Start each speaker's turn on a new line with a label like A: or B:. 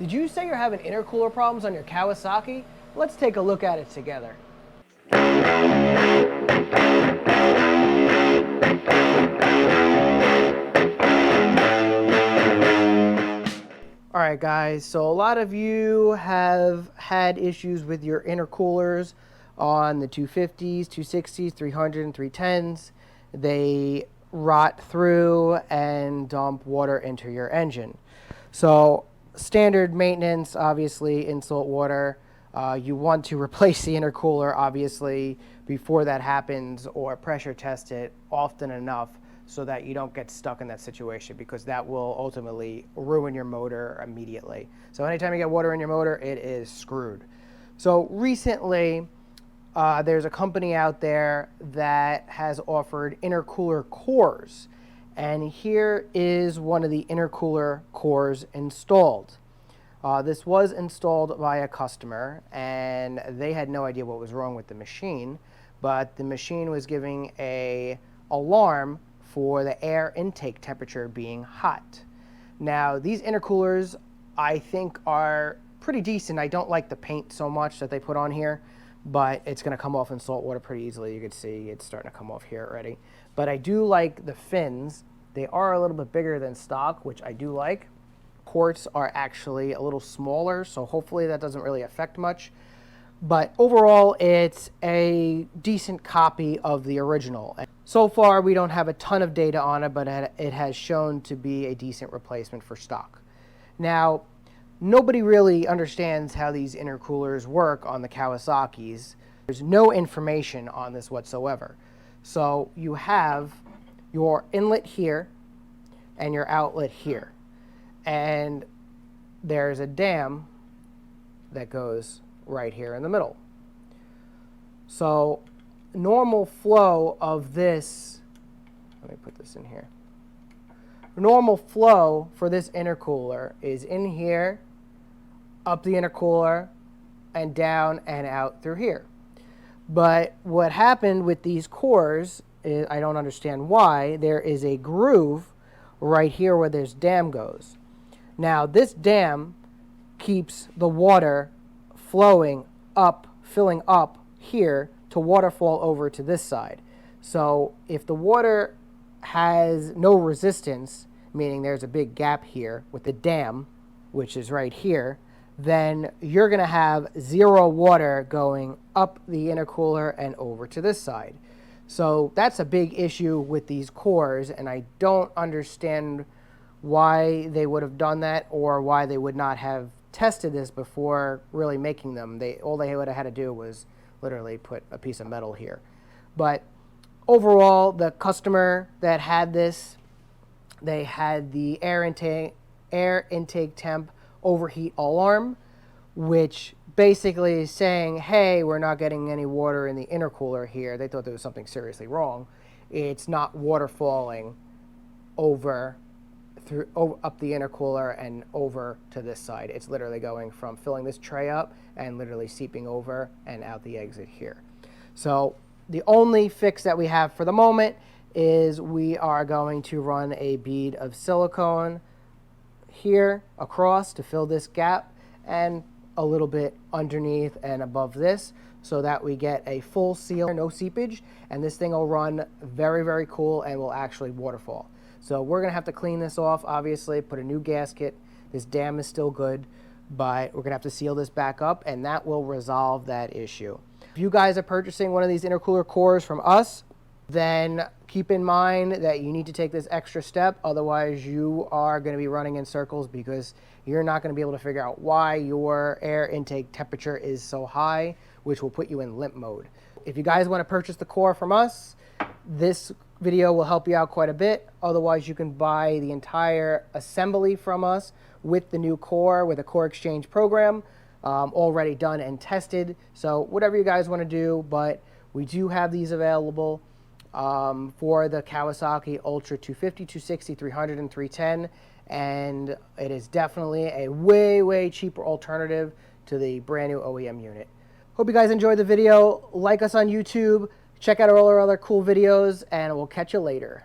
A: Did you say you're having intercooler problems on your Kawasaki? Let's take a look at it together. Alright guys, so a lot of you have had issues with your intercoolers on the 250s, 260s, 300 and 310s. They rot through and dump water into your engine. So standard maintenance, obviously, in salt water. You want to replace the intercooler, obviously, before that happens, or pressure test it often enough so that you don't get stuck in that situation, because that will ultimately ruin your motor immediately. So anytime you get water in your motor, it is screwed. So recently, there's a company out there that has offered intercooler cores. And here is one of the intercooler cores installed. This was installed by a customer, and they had no idea what was wrong with the machine, but the machine was giving an alarm for the air intake temperature being hot. Now, these intercoolers, I think, are pretty decent. I don't like the paint so much that they put on here, but it's going to come off in salt water pretty easily. You can see it's starting to come off here already. But I do like the fins. They are a little bit bigger than stock, which I do like. Ports are actually a little smaller, so hopefully that doesn't really affect much. But overall, it's a decent copy of the original. So far, we don't have a ton of data on it, but it has shown to be a decent replacement for stock. Now, nobody really understands how these intercoolers work on the Kawasaki's. There's no information on this whatsoever. So you have your inlet here and your outlet here. And there's a dam that goes right here in the middle. So normal flow of this, let me put this in here. Normal flow for this intercooler is in here, up the intercooler, and down and out through here. But what happened with these cores is, I don't understand why, there is a groove right here where this dam goes. Now, this dam keeps the water flowing up, filling up here to waterfall over to this side. So if the water has no resistance, meaning there's a big gap here with the dam, which is right here, then you're going to have zero water going up the intercooler and over to this side. So that's a big issue with these cores, and I don't understand why they would have done that, or why they would not have tested this before really making them. All they would have had to do was literally put a piece of metal here. But overall, the customer that had this, they had the air intake temp overheat alarm, which basically is saying, hey, we're not getting any water in the intercooler here. They thought there was something seriously wrong. It's not water falling up the intercooler and over to this side. It's literally going from filling this tray up and literally seeping over and out the exit here. So the only fix that we have for the moment is we are going to run a bead of silicone here across to fill this gap, and a little bit underneath and above this, so that we get a full seal, no seepage, and this thing will run very, very cool and will actually waterfall. So we're gonna have to clean this off, obviously, put a new gasket. This dam is still good, but we're gonna have to seal this back up, and that will resolve that issue. If you guys are purchasing one of these intercooler cores from us, then keep in mind that you need to take this extra step. Otherwise, you are going to be running in circles, because you're not going to be able to figure out why your air intake temperature is so high, which will put you in limp mode. If you guys want to purchase the core from us, this video will help you out quite a bit. Otherwise, you can buy the entire assembly from us with the new core, with a core exchange program, already done and tested. So whatever you guys want to do, but we do have these available for the Kawasaki Ultra 250, 260, 300, and 310, and it is definitely a way, way cheaper alternative to the brand new OEM unit. Hope you guys enjoyed the video. Like us on YouTube, check out all our other cool videos, and we'll catch you later.